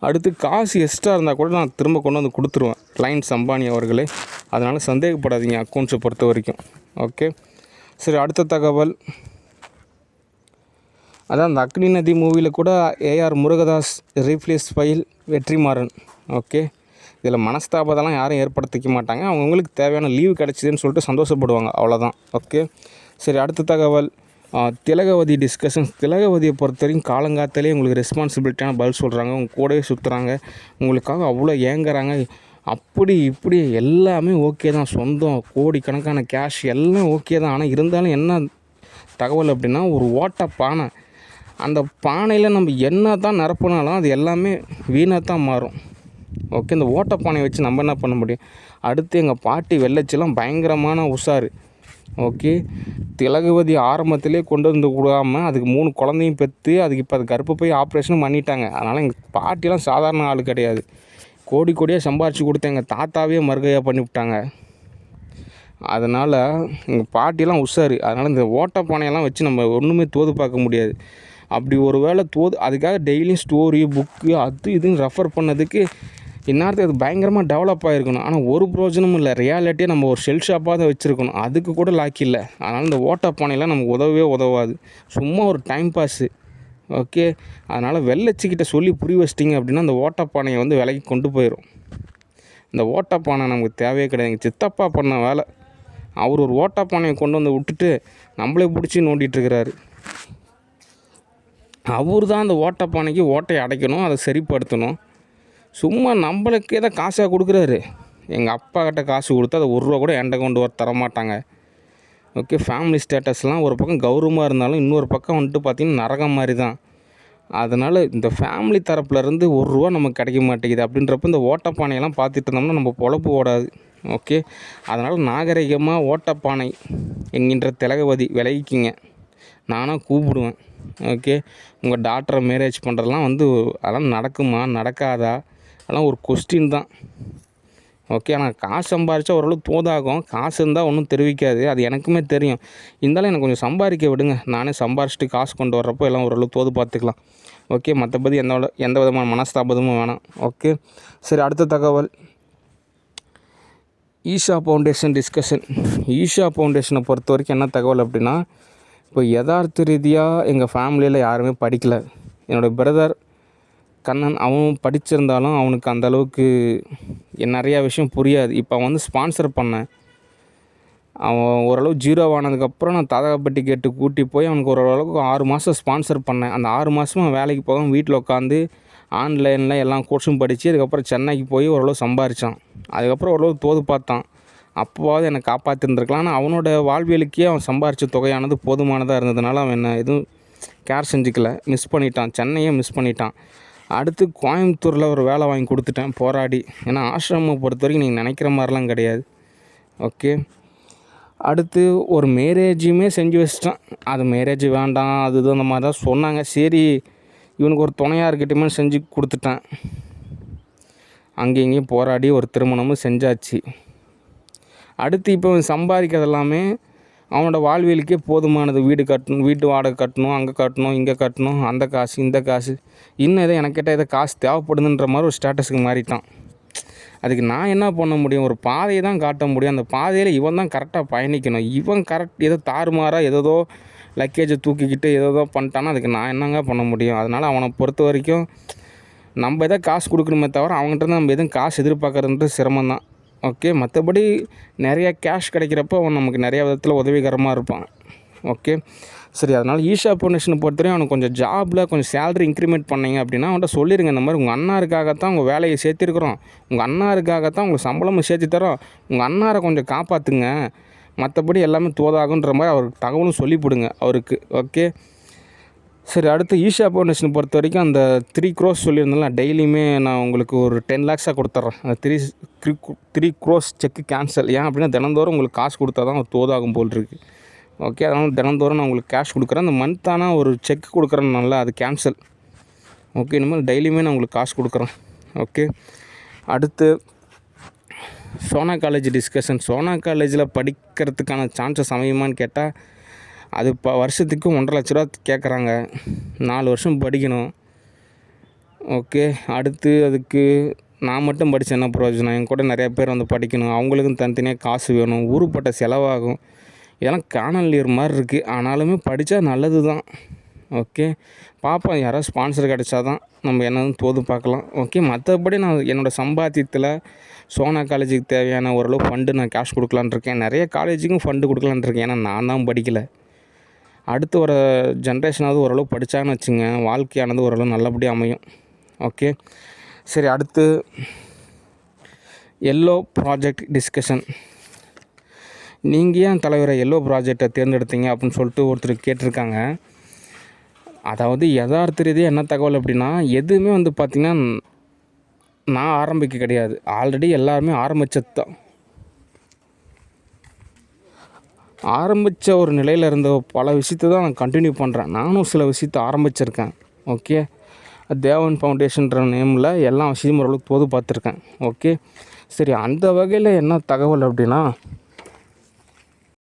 அடுத்து காசு எக்ஸ்ட்ரா இருந்தால் கூட நான் திரும்ப கொண்டு வந்து கொடுத்துருவேன் ரிலையன்ஸ் அம்பானி அவர்களே. அதனால் சந்தேகப்படாதீங்க அக்கௌண்ட்ஸை பொறுத்த வரைக்கும். ஓகே, சரி. அடுத்த தகவல், அதான் அந்த அக்னி நதி மூவியில் கூட ஏஆர் முருகதாஸ் ரீப்ளேஸ் ஃபைல் வெற்றிமாறன். ஓகே, இதில் மனஸ்தாபத்தெல்லாம் யாரும் ஏற்படுத்திக்க மாட்டாங்க. அவங்களுக்கு தேவையான லீவு கிடச்சிதுன்னு சொல்லிட்டு சந்தோஷப்படுவாங்க, அவ்வளோதான். ஓகே, சரி. அடுத்த தகவல், திலகவதி டிஸ்கஷன்ஸ். திலகவதியை பொறுத்த வரைக்கும் காலங்காத்தாலே உங்களுக்கு ரெஸ்பான்சிபிலிட்டியான பதில் சொல்கிறாங்க, உங்கள் கூடவே சுற்றுறாங்க, உங்களுக்காக அவ்வளோ ஏங்குறாங்க. அப்படி இப்படி எல்லாமே ஓகே தான், சொந்தம் கோடிக்கணக்கான கேஷ் எல்லாம் ஓகே தான். ஆனால் இருந்தாலும் என்ன தகவல் அப்படின்னா, ஒரு ஓட்டை பானை, அந்த பானையில் நம்ம என்ன தான் நிரப்பினாலும் அது எல்லாமே வீணாக தான் மாறும். ஓகே, இந்த ஓட்டை பானையை வச்சு நம்ம என்ன பண்ண முடியும்? அடுத்து எங்கள் பாட்டி வெள்ளச்சிலாம் பயங்கரமான உஷாரு. ஓகே, திலகவதி ஆரம்பத்திலே கொண்டு வந்து விடாமல் அதுக்கு 3 குழந்தையும் பெற்று அதுக்கு இப்போ அது கர்ப்பப்பை ஆப்ரேஷனும் பண்ணிட்டாங்க. அதனால் எங்கள் பாட்டிலாம் சாதாரண ஆள் கிடையாது. கோடி கோடியாக சம்பாரித்து கொடுத்து எங்கள் தாத்தாவே மறுகையாக பண்ணிவிட்டாங்க. அதனால் எங்கள் பாட்டிலாம் உஷாரு. அதனால் இந்த ஓட்டை பானையெல்லாம் வச்சு நம்ம ஒன்றுமே தோது பார்க்க முடியாது. அப்படி ஒரு வேளை அதுக்காக டெய்லியும் ஸ்டோரி புக்கு அது இதுன்னு ரெஃபர் பண்ணதுக்கு இந்நேரத்துக்கு அது பயங்கரமாக டெவலப் ஆகிருக்கணும். ஆனால் ஒரு பிரோஜனமும் இல்லை. ரியாலிட்டியாக நம்ம ஒரு ஷெல் ஷாப்பாக தான் வச்சுருக்கணும், அதுக்கு கூட லாக்கி இல்லை. அதனால் இந்த ஓட்டை பானையெல்லாம் நமக்கு உதவவே உதவாது, சும்மா ஒரு டைம் பாஸு. ஓகே, அதனால் வெள்ளச்சிக்கிட்ட சொல்லி புரிய வச்சிட்டிங்க அப்படின்னா அந்த ஓட்டை பானையை வந்து விலைக்கு கொண்டு போயிடும். இந்த ஓட்டை பானை நமக்கு தேவையே கிடையாது. எங்கள் சித்தப்பா பண்ண வேலை, அவர் ஒரு ஓட்டை பானையை கொண்டு வந்து விட்டுட்டு நம்மளே பிடிச்சி நோண்டிகிட்ருக்கிறாரு. அவர் தான் அந்த ஓட்டை பானைக்கு ஓட்டையை அடைக்கணும், அதை சரிப்படுத்தணும். சும்மா நம்மளுக்கு எதை காசாக கொடுக்குறாரு. எங்கள் அப்பா கிட்ட காசு கொடுத்து அதை 1 ரூபா கூட என்கிட்ட கொண்டு வர தரமாட்டாங்க. ஓகே, ஃபேமிலி ஸ்டேட்டஸ்லாம் ஒரு பக்கம் கௌரவமாக இருந்தாலும் இன்னொரு பக்கம் வந்துட்டு பார்த்திங்கன்னா நரகம் மாதிரி தான். அதனால் இந்த ஃபேமிலி தரப்புலேருந்து 1 ரூபா நமக்கு கிடைக்க மாட்டேங்குது. அப்படின்றப்ப இந்த ஓட்டப்பானையெல்லாம் பார்த்துட்டு இருந்தோம்னா நம்ம பொழப்பு ஓடாது. ஓகே, அதனால் நாகரிகமாக ஓட்டப்பானை என்கின்ற திலகவதி விலகிக்கிங்க, நானாக கூப்பிடுவேன். ஓகே, உங்கள் டாக்டரை மேரேஜ் பண்ணுறதுலாம் வந்து அதெல்லாம் நடக்குமா நடக்காதா அதெல்லாம் ஒரு கொஸ்டின் தான். ஓகே, ஆனால் காசு சம்பாரித்தா ஓரளவு தோதாகும். காசு இருந்தால் ஒன்றும் தெரிவிக்காது, அது எனக்குமே தெரியும். இருந்தாலும் எனக்கு கொஞ்சம் சம்பாதிக்க விடுங்க, நானே சம்பாரிச்சிட்டு காசு கொண்டு வர்றப்போ எல்லாம் ஓரளவு தோது பார்த்துக்கலாம். ஓகே, மற்றபடி எந்த விதமான மனஸ்தாபமும் வேணாம். ஓகே, சரி. அடுத்த தகவல், ஈஷா ஃபவுண்டேஷன் டிஸ்கஷன். ஈஷா ஃபவுண்டேஷனை பொறுத்த வரைக்கும் என்ன தகவல் அப்படின்னா, இப்போ யதார்த்த ரீதியாக எங்கள் ஃபேமிலியில் யாருமே படிக்கலை. என்னோடய பிரதர் கண்ணன் அவன் படிச்சிருந்தாலும் அவனுக்கு அந்தளவுக்கு நிறையா விஷயம் புரியாது. இப்போ அவன் வந்து ஸ்பான்சர் பண்ணேன். அவன் ஓரளவு 0 ஆனதுக்கப்புறம் நான் தாதாப்பட்டி கேட்டு கூட்டி போய் அவனுக்கு ஓரளவுக்கு 6 மாதம் ஸ்பான்சர் பண்ணேன். அந்த 6 மாதமும் வேலைக்கு போகாமல் வீட்டில் உட்காந்து ஆன்லைனில் எல்லாம் கோர்ஸும் படித்து அதுக்கப்புறம் சென்னைக்கு போய் ஓரளவு சம்பாரித்தான். அதுக்கப்புறம் ஓரளவு தோது பார்த்தான். அப்போவாவது என்னை காப்பாற்றிருந்துருக்கலாம். ஆனால் அவனோட வாழ்வியலுக்கே அவன் சம்பாரித்த தொகையானது போதுமானதாக இருந்ததுனால அவன் என்ன எதுவும் கேர் செஞ்சுக்கல, மிஸ் பண்ணிட்டான், சென்னையே மிஸ் பண்ணிட்டான். அடுத்து கோயம்புத்தூரில் ஒரு வேலை வாங்கி கொடுத்துட்டேன் போராடி. ஏன்னா ஆசிரமம் பொறுத்த வரைக்கும் நீங்கள் நினைக்கிற மாதிரிலாம் கிடையாது. ஓகே, அடுத்து ஒரு மேரேஜுமே செஞ்சு வச்சிட்டேன். அது மேரேஜ் வேண்டாம், அது இது அந்த மாதிரி தான் சொன்னாங்க. சரி, இவனுக்கு ஒரு துணையாக இருக்கட்டுமே செஞ்சு கொடுத்துட்டேன். அங்கேயும் இங்கேயும் போராடி ஒரு திருமணமும் செஞ்சாச்சு. அடுத்து இப்போ சம்பாதிக்கிறது எல்லாமே அவனோட வாழ்வியலுக்கே போதுமானது. வீடு கட்டணும், வீட்டு வாடகை கட்டணும், அங்கே கட்டணும், இங்கே கட்டணும், அந்த காசு இந்த காசு, இன்னும் எதை எனக்கு கேட்டால் எதை காசு தேவைப்படுதுன்ற மாதிரி ஒரு ஸ்டேட்டஸுக்கு மாறிட்டான். அதுக்கு நான் என்ன பண்ண முடியும்? ஒரு பாதையை தான் காட்ட முடியும். அந்த பாதையில் இவன் தான் கரெக்டாக பயணிக்கணும். இவன் ஏதோ தாறுமாறாக ஏதோ லக்கேஜை தூக்கிக்கிட்டு ஏதோ பண்ணிட்டான்னா அதுக்கு நான் என்னங்க பண்ண முடியும்? அதனால் அவனை பொறுத்த வரைக்கும் நம்ம எதாவது காசு கொடுக்கணுமே தவிர அவங்ககிட்ட நம்ம எதுவும் காசு எதிர்பார்க்குறதுன்றது சிரமம்தான். ஓகே, மற்றபடி நிறையா கேஷ் கிடைக்கிறப்போ அவன் நமக்கு நிறையா விதத்தில் உதவிகரமாக இருப்பான். ஓகே, சரி. அதனால் ஈஷா ஃபவுண்டேஷனை பொறுத்தவரையும் அவனுக்கு கொஞ்சம் ஜாபில் கொஞ்சம் சேலரி இன்க்ரிமெண்ட் பண்ணிங்க அப்படின்னா அவன்கிட்ட சொல்லிடுங்க, இந்த மாதிரி உங்கள் அண்ணாருக்காகத்தான் உங்கள் வேலையை சேர்த்திருக்கிறோம், உங்கள் அண்ணாருக்காகத்தான் உங்களுக்கு சம்பளமும் சேர்த்து தரோம், உங்கள் அண்ணாரை கொஞ்சம் காப்பாற்றுங்க, மற்றபடி எல்லாமே தோதாகுன்ற மாதிரி அவருக்கு தகவலும் சொல்லிவிடுங்க அவருக்கு. ஓகே, சரி. அடுத்து ஈஷா ஃபவுண்டேஷனை பொறுத்த வரைக்கும் அந்த 3 crores சொல்லியிருந்தேன்ல, டெய்லியுமே நான் உங்களுக்கு ஒரு 10 lakhs கொடுத்துட்றேன். அந்த 3 crores செக்கு கேன்சல். ஏன் அப்படின்னா தினந்தோறும் உங்களுக்கு காசு கொடுத்தா தான் தோதாகும் போல் இருக்குது. ஓகே, அதனால் தினந்தோறும் நான் உங்களுக்கு கேஷ் கொடுக்குறேன். அந்த மந்த்தானா ஒரு செக் கொடுக்குறேன்னால அது கேன்சல். ஓகே, இனிமேல் டெய்லியுமே நான் உங்களுக்கு காசு கொடுக்குறேன். ஓகே, அடுத்து சோனா காலேஜ் டிஸ்கஷன். சோனா காலேஜில் படிக்கிறதுக்கான சான்சஸ் அமையுமான்னு கேட்டால் அது வருஷத்துக்கு 1.5 லட்ச ரூபா கேட்குறாங்க. 4 வருஷம் படிக்கணும். ஓகே. அடுத்து அதுக்கு நான் மட்டும் படித்து என்ன பிரயோஜனம்? என் கூட நிறையா பேர் வந்து படிக்கணும். அவங்களுக்கும் தனித்தனியாக காசு வேணும். ஊருப்பட்ட செலவாகும். இதெல்லாம் காணல் நீர் மாதிரி இருக்குது. ஆனாலுமே படித்தா நல்லது தான். ஓகே. பார்ப்போம், யாராவது ஸ்பான்சர் கிடைச்சா தான் நம்ம என்னன்னு தோது பார்க்கலாம். ஓகே. மற்றபடி நான் என்னோடய சம்பாத்தியத்தில் சோனா காலேஜுக்கு தேவையான ஓரளவு ஃபண்டு நான் கேஷ் கொடுக்கலான்னு இருக்கேன். நிறைய காலேஜுக்கும் ஃபண்டு கொடுக்கலான்னு இருக்கேன். ஏன்னா நான் தான் படிக்கலை. அடுத்து வர ஜென்ரேஷனாவது ஓரளவு படித்தாங்கன்னு வச்சுங்க, வாழ்க்கையானது ஓரளவு நல்லபடியாக அமையும். ஓகே. சரி, அடுத்து எல்லோ ப்ராஜெக்ட் டிஸ்கஷன். நீங்கள் ஏன் தலைவரை எல்லோ ப்ராஜெக்டை தேர்ந்தெடுத்தீங்க அப்படின்னு சொல்லிட்டு ஒருத்தர் கேட்டிருக்காங்க. அதாவது யதார்த்த ரீதியாக என்ன தகவல் அப்படின்னா, எதுவுமே வந்து பார்த்திங்கன்னா நான் ஆரம்பிக்க கிடையாது. ஆல்ரெடி எல்லாருமே ஆரம்பித்தது தான். ஆரம்பித்த ஒரு நிலையில் இருந்த பல விஷயத்தை தான் நான் கண்டினியூ பண்ணுறேன். நானும் சில விஷயத்தை ஆரம்பிச்சிருக்கேன். ஓகே. தேவன் ஃபவுண்டேஷன்ற நேமில் எல்லா விஷயமும் ஓரளவுக்கு போது பார்த்துருக்கேன். ஓகே. சரி, அந்த வகையில் என்ன தகவல் அப்படின்னா,